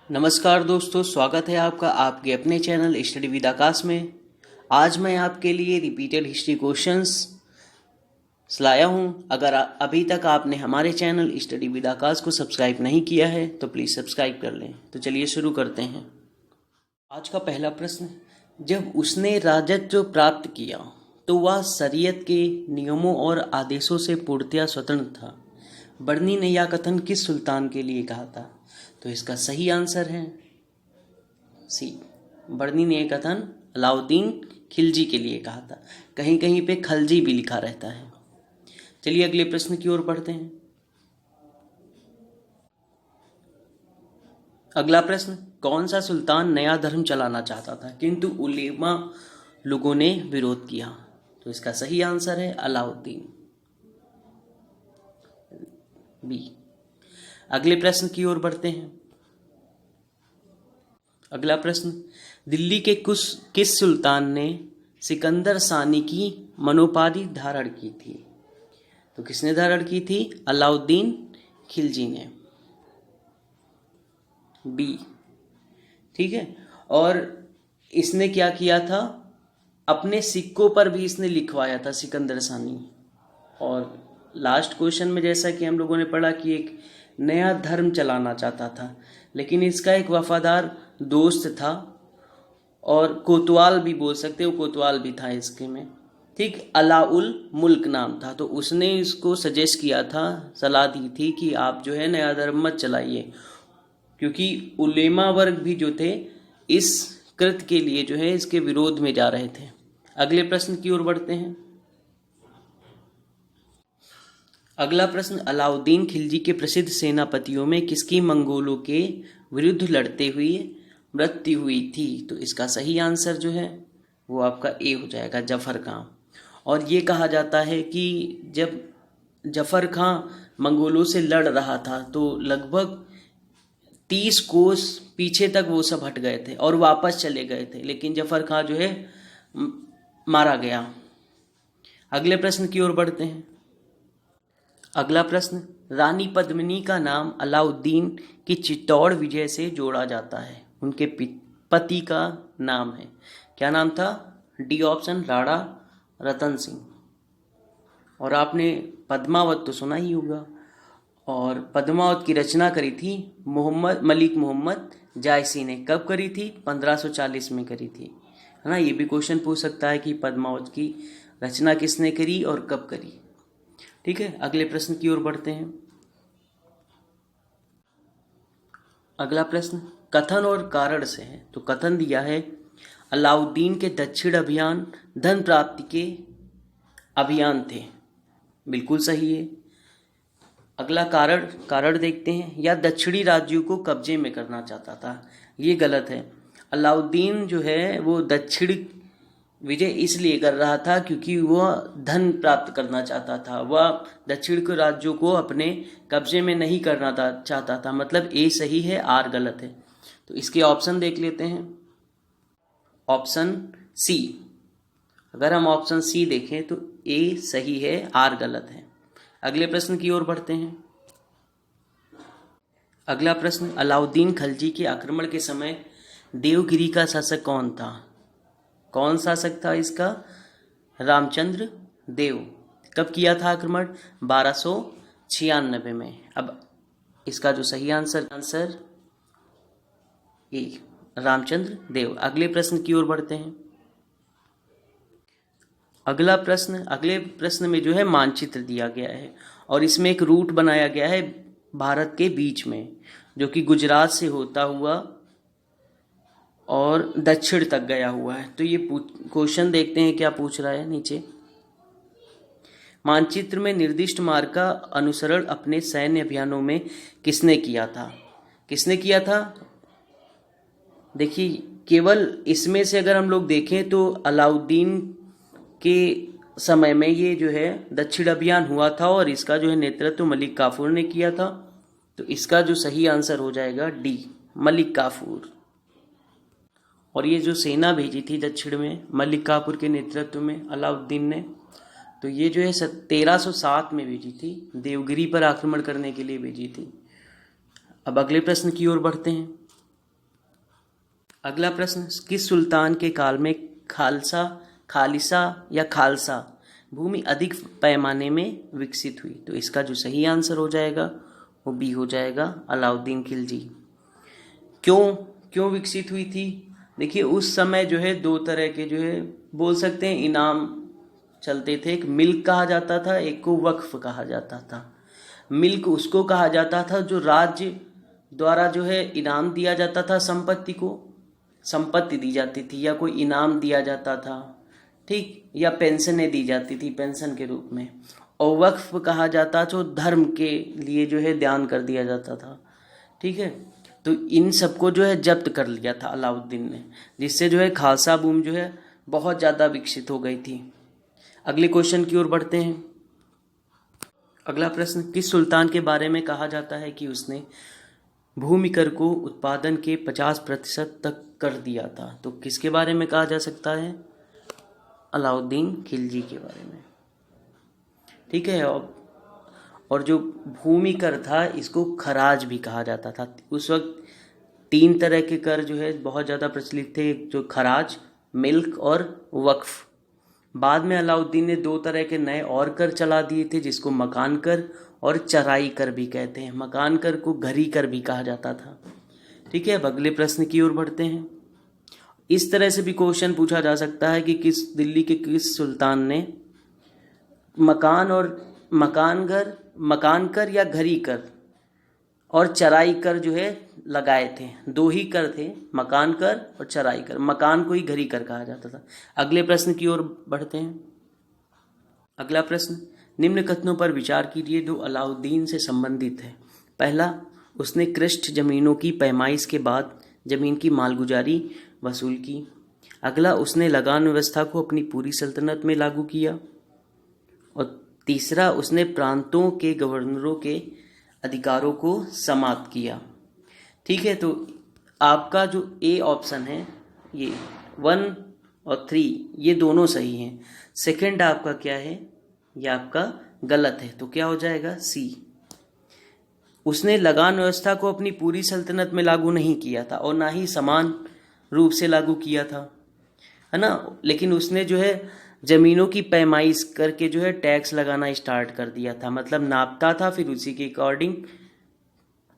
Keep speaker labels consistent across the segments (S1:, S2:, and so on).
S1: नमस्कार दोस्तों, स्वागत है आपका आपके अपने चैनल स्टडी विद आकाश में। आज मैं आपके लिए रिपीटेड हिस्ट्री क्वेश्चंस लाया हूं। अगर अभी तक आपने हमारे चैनल स्टडी विद आकाश को सब्सक्राइब नहीं किया है तो प्लीज़ सब्सक्राइब कर लें। तो चलिए शुरू करते हैं। आज का पहला प्रश्न, जब उसने राजत्व प्राप्त किया तो वह शरीयत के नियमों और आदेशों से पूर्णतया स्वतंत्र था। बर्नी ने यह कथन किस सुल्तान के लिए कहा था? तो इसका सही आंसर है सी। बर्नी ने यह कथन अलाउद्दीन खिलजी के लिए कहा था। कहीं कहीं पे खलजी भी लिखा रहता है। चलिए अगले प्रश्न की ओर बढ़ते हैं। अगला प्रश्न, कौन सा सुल्तान नया धर्म चलाना चाहता था किंतु उलेमा लोगों ने विरोध किया? तो इसका सही आंसर है अलाउद्दीन, बी। अगले प्रश्न की ओर बढ़ते हैं। अगला प्रश्न, दिल्ली के किस सुल्तान ने सिकंदर सानी की मनोपाधि धारण की थी? तो किसने धारण की थी? अलाउद्दीन खिलजी ने, बी। ठीक है। और इसने क्या किया था? अपने सिक्कों पर भी इसने लिखवाया था सिकंदर सानी। और लास्ट क्वेश्चन में जैसा कि हम लोगों ने पढ़ा कि एक नया धर्म चलाना चाहता था, लेकिन इसका एक वफादार दोस्त था और कोतवाल भी बोल सकते हो, कोतवाल भी था इसके में। ठीक, अलाउल मुल्क नाम था। तो उसने इसको सजेस्ट किया था, सलाह दी थी कि आप जो है नया धर्म मत चलाइए, क्योंकि उलेमा वर्ग भी जो थे इस कृत्य के लिए जो है इसके विरोध में जा रहे थे। अगले प्रश्न की ओर बढ़ते हैं। अगला प्रश्न, अलाउद्दीन खिलजी के प्रसिद्ध सेनापतियों में किसकी मंगोलों के विरुद्ध लड़ते हुए मृत्यु हुई थी? तो इसका सही आंसर जो है वो आपका ए हो जाएगा, जफर खां। और ये कहा जाता है कि जब जफर खां मंगोलों से लड़ रहा था तो लगभग 30 कोस पीछे तक वो सब हट गए थे और वापस चले गए थे, लेकिन जफर खां जो है मारा गया। अगले प्रश्न की ओर बढ़ते हैं। अगला प्रश्न, रानी पद्मिनी का नाम अलाउद्दीन की चित्तौड़ विजय से जोड़ा जाता है। उनके पति का नाम है, क्या नाम था? D option, Rana Ratan Singh. और आपने पद्मावत तो सुना ही होगा। और पद्मावत की रचना करी थी मलिक मोहम्मद जायसी ने। कब करी थी? 1540 में करी थी, है ना। ये भी क्वेश्चन पूछ सकता है कि पद्मावत की रचना किसने करी और कब करी। ठीक है, अगले प्रश्न की ओर बढ़ते हैं। अगला प्रश्न कथन और कारण से है। तो कथन दिया है, अलाउद्दीन के दक्षिण अभियान धन प्राप्ति के अभियान थे। बिल्कुल सही है। अगला कारण देखते हैं, या दक्षिणी राज्यों को कब्जे में करना चाहता था। ये गलत है। अलाउद्दीन जो है वो दक्षिण विजय इसलिए कर रहा था क्योंकि वह धन प्राप्त करना चाहता था। वह दक्षिण के राज्यों को अपने कब्जे में नहीं करना चाहता था। मतलब ए सही है, आर गलत है। तो इसके ऑप्शन देख लेते हैं। ऑप्शन सी, अगर हम ऑप्शन सी देखें तो ए सही है, आर गलत है। अगले प्रश्न की ओर बढ़ते हैं। अगला प्रश्न, अलाउद्दीन खिलजी के आक्रमण के समय देवगिरी का शासक कौन था? कौन शासक था इसका? रामचंद्र देव। कब किया था आक्रमण? 1296 में। अब इसका जो सही आंसर ए, रामचंद्र देव। अगले प्रश्न की ओर बढ़ते हैं। अगले प्रश्न में जो है मानचित्र दिया गया है और इसमें एक रूट बनाया गया है भारत के बीच में, जो कि गुजरात से होता हुआ और दक्षिण तक गया हुआ है। तो ये क्वेश्चन देखते हैं क्या पूछ रहा है नीचे। मानचित्र में निर्दिष्ट मार्ग का अनुसरण अपने सैन्य अभियानों में किसने किया था? किसने किया था? देखिए, केवल इसमें से अगर हम लोग देखें तो अलाउद्दीन के समय में ये जो है दक्षिण अभियान हुआ था और इसका जो है नेतृत्व मलिक काफूर ने किया था। तो इसका जो सही आंसर हो जाएगा डी, मलिक काफूर। और ये जो सेना भेजी थी दक्षिण में मलिक काफूर के नेतृत्व में अलाउद्दीन ने, तो ये जो है 1307 में भेजी थी, देवगिरी पर आक्रमण करने के लिए भेजी थी। अब अगले प्रश्न की ओर बढ़ते हैं। अगला प्रश्न, किस सुल्तान के काल में खालसा, खालिसा या खालसा भूमि अधिक पैमाने में विकसित हुई? तो इसका जो सही आंसर हो जाएगा वो बी हो जाएगा, अलाउद्दीन खिलजी। क्यों क्यों विकसित हुई थी? देखिए उस समय जो है दो तरह के जो है बोल सकते हैं इनाम चलते थे। एक मिल्क कहा जाता था, एक को वक्फ कहा जाता था। मिल्क उसको कहा जाता था जो राज्य द्वारा जो है इनाम दिया जाता था, संपत्ति को संपत्ति दी जाती थी या कोई इनाम दिया जाता था, ठीक, या पेंशनें दी जाती थी पेंशन के रूप में। और वक्फ कहा जाता जो धर्म के लिए जो है दान कर दिया जाता था, ठीक है। तो इन सबको जो है जब्त कर लिया था अलाउद्दीन ने, जिससे जो है खालसा भूमि जो है बहुत ज़्यादा विकसित हो गई थी। अगले क्वेश्चन की ओर बढ़ते हैं। अगला प्रश्न, किस सुल्तान के बारे में कहा जाता है कि उसने भूमि कर को उत्पादन के 50% तक कर दिया था? तो किसके बारे में कहा जा सकता है? अलाउद्दीन खिलजी के बारे में, ठीक है। और जो भूमि कर था इसको खराज भी कहा जाता था। उस वक्त 3 तरह के कर जो है बहुत ज़्यादा प्रचलित थे, जो खराज, मिल्क और वक्फ। बाद में अलाउद्दीन ने 2 तरह के नए और कर चला दिए थे, जिसको मकान कर और चराई कर भी कहते हैं। मकान कर को घरी कर भी कहा जाता था, ठीक है। अब अगले प्रश्न की ओर बढ़ते हैं। इस तरह से भी क्वेश्चन पूछा जा सकता है कि दिल्ली के किस सुल्तान ने मकान कर या घरी कर और चराई कर जो है लगाए थे। 2 ही कर थे, मकान कर और चराई कर। मकान को ही घरी कर कहा जाता था। अगले प्रश्न की ओर बढ़ते हैं। अगला प्रश्न, निम्न कथनों पर विचार कीजिए जो अलाउद्दीन से संबंधित है। पहला, उसने कृष्ठ जमीनों की पैमाइश के बाद जमीन की मालगुजारी वसूल की। अगला, उसने लगान व्यवस्था को अपनी पूरी सल्तनत में लागू किया। और तीसरा, उसने प्रांतों के गवर्नरों के अधिकारों को समाप्त किया, ठीक है। तो आपका जो ए ऑप्शन है, ये 1 और 3 ये दोनों सही हैं। सेकंड आपका क्या है? ये आपका गलत है। तो क्या हो जाएगा? सी। उसने लगान व्यवस्था को अपनी पूरी सल्तनत में लागू नहीं किया था और ना ही समान रूप से लागू किया था, है ना। लेकिन उसने जो है जमीनों की पैमाइश करके जो है टैक्स लगाना स्टार्ट कर दिया था। मतलब नापता था, फिर उसी के अकॉर्डिंग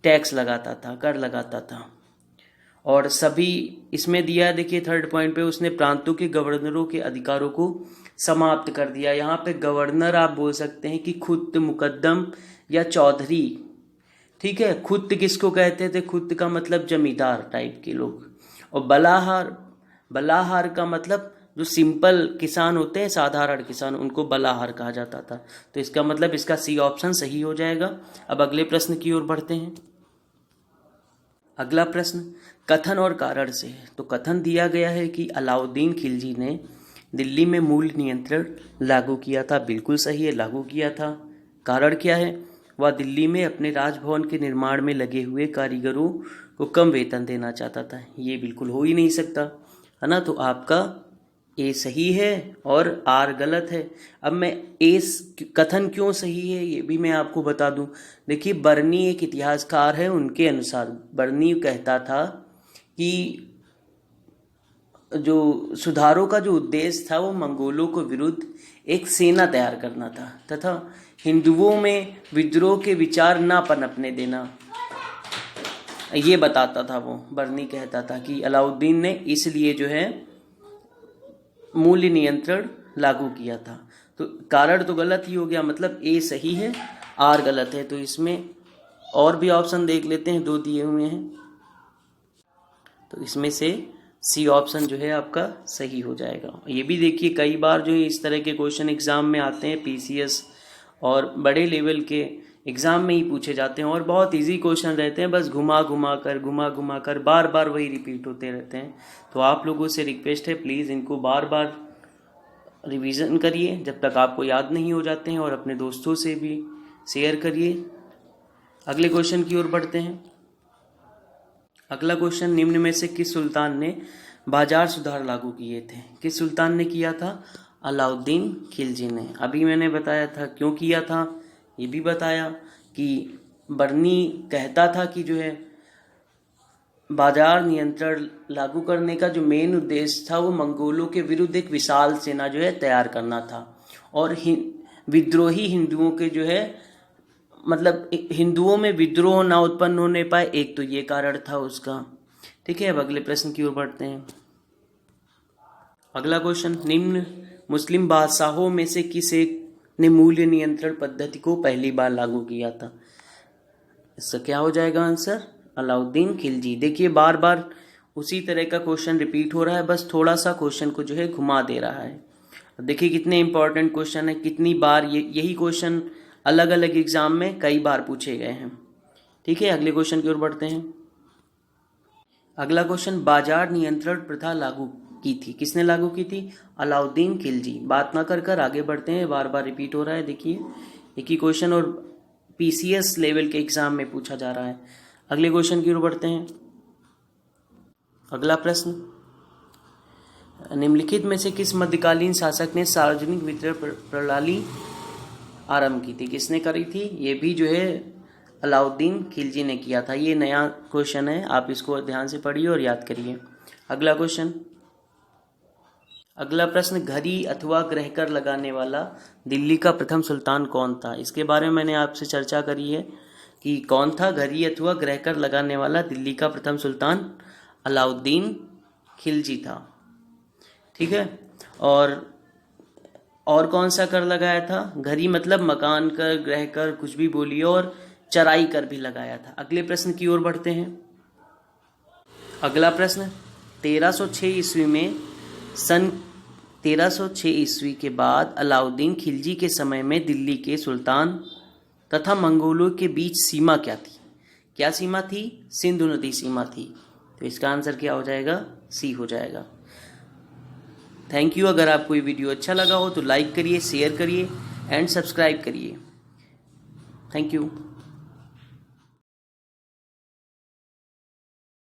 S1: टैक्स लगाता था, कर लगाता था। और सभी इसमें दिया, देखिए थर्ड पॉइंट पे, उसने प्रांतों के गवर्नरों के अधिकारों को समाप्त कर दिया। यहाँ पे गवर्नर आप बोल सकते हैं कि खुद, मुकद्दम या चौधरी, ठीक है। खुद किसको कहते थे? खुद का मतलब जमींदार टाइप के लोग। और बलाहार का मतलब जो सिंपल किसान होते हैं, साधारण किसान, उनको बलाहार कहा जाता था। तो इसका मतलब इसका सी ऑप्शन सही हो जाएगा। अब अगले प्रश्न की ओर बढ़ते हैं। अगला प्रश्न कथन और कारण से है। तो कथन दिया गया है कि अलाउद्दीन खिलजी ने दिल्ली में मूल्य नियंत्रण लागू किया था। बिल्कुल सही है, लागू किया था। कारण क्या है? वह दिल्ली में अपने राजभवन के निर्माण में लगे हुए कारीगरों को कम वेतन देना चाहता था। ये बिल्कुल हो ही नहीं सकता, है ना। तो आपका ए सही है और आर गलत है। अब मैं ए कथन क्यों सही है ये भी मैं आपको बता दूं। देखिए बर्नी एक इतिहासकार है, उनके अनुसार बर्नी कहता था कि जो सुधारों का जो उद्देश्य था वो मंगोलों को विरुद्ध एक सेना तैयार करना था तथा हिंदुओं में विद्रोह के विचार ना पनपने देना, ये बताता था। वो बर्नी कहता था कि अलाउद्दीन ने इसलिए जो है मूल्य नियंत्रण लागू किया था। तो कारण तो गलत ही हो गया, मतलब ए सही है, आर गलत है। तो इसमें और भी ऑप्शन देख लेते हैं, 2 दिए हुए हैं। तो इसमें से सी ऑप्शन जो है आपका सही हो जाएगा। ये भी देखिए कई बार जो है इस तरह के क्वेश्चन एग्जाम में आते हैं, पीसीएस और बड़े लेवल के एग्जाम में ही पूछे जाते हैं और बहुत इजी क्वेश्चन रहते हैं। बस घुमा घुमा कर बार बार वही रिपीट होते रहते हैं। तो आप लोगों से रिक्वेस्ट है, प्लीज़ इनको बार बार रिवीजन करिए जब तक आपको याद नहीं हो जाते हैं और अपने दोस्तों से भी शेयर करिए। अगले क्वेश्चन की ओर बढ़ते हैं। अगला क्वेश्चन, निम्न में से किस सुल्तान ने बाजार सुधार लागू किए थे? किस सुल्तान ने किया था? अलाउद्दीन खिलजी ने। अभी मैंने बताया था क्यों किया था, ये भी बताया कि बर्नी कहता था कि जो है बाजार नियंत्रण लागू करने का जो मेन उद्देश्य था वो मंगोलों के विरुद्ध एक विशाल सेना जो है तैयार करना था, और विद्रोही हिंदुओं के जो है मतलब हिंदुओं में विद्रोह ना उत्पन्न होने पाए, एक तो ये कारण था उसका। ठीक है, अब अगले प्रश्न की ओर बढ़ते हैं। अगला क्वेश्चन, निम्न मुस्लिम बादशाहों में से किस एक ने मूल्य नियंत्रण पद्धति को पहली बार लागू किया था? इसका क्या हो जाएगा आंसर? अलाउद्दीन खिलजी। देखिए बार बार उसी तरह का क्वेश्चन रिपीट हो रहा है, बस थोड़ा सा क्वेश्चन को जो है घुमा दे रहा है। देखिए कितने इंपॉर्टेंट क्वेश्चन है, कितनी बार यही क्वेश्चन अलग अलग एग्जाम में कई बार पूछे गए हैं। ठीक है, अगले क्वेश्चन की ओर बढ़ते हैं। अगला क्वेश्चन, बाजार नियंत्रण प्रथा लागू की थी, किसने लागू की थी? अलाउद्दीन खिलजी। बात ना कर कर आगे बढ़ते हैं, बार बार रिपीट हो रहा है। देखिए एक ही क्वेश्चन और पीसीएस लेवल के एग्जाम में पूछा जा रहा है। अगले क्वेश्चन की ओर बढ़ते हैं। अगला प्रश्न, निम्नलिखित में से किस मध्यकालीन शासक ने सार्वजनिक वितरण प्रणाली आरंभ की थी? किसने करी थी? ये भी जो है अलाउद्दीन खिलजी ने किया था। ये नया क्वेश्चन है, आप इसको ध्यान से पढ़िए और याद करिए। अगला क्वेश्चन, अगला प्रश्न, घड़ी अथवा ग्रहकर लगाने वाला दिल्ली का प्रथम सुल्तान कौन था? इसके बारे में मैंने आपसे चर्चा करी है कि कौन था घड़ी अथवा ग्रहकर लगाने वाला दिल्ली का प्रथम सुल्तान? अलाउद्दीन खिलजी था। ठीक है, और कौन सा कर लगाया था? घड़ी मतलब मकान कर, ग्रह कर, कुछ भी बोलिए, और चराई कर भी लगाया था। अगले प्रश्न की ओर बढ़ते हैं। अगला प्रश्न, 1306 ईस्वी में सन 1306 ईस्वी के बाद अलाउद्दीन खिलजी के समय में दिल्ली के सुल्तान तथा मंगोलों के बीच सीमा क्या थी? क्या सीमा थी? सिंधु नदी सीमा थी। तो इसका आंसर क्या हो जाएगा? सी हो जाएगा। Thank you. अगर आपको ये वीडियो अच्छा लगा हो तो लाइक करिए, शेयर करिए एंड सब्सक्राइब करिए। Thank you.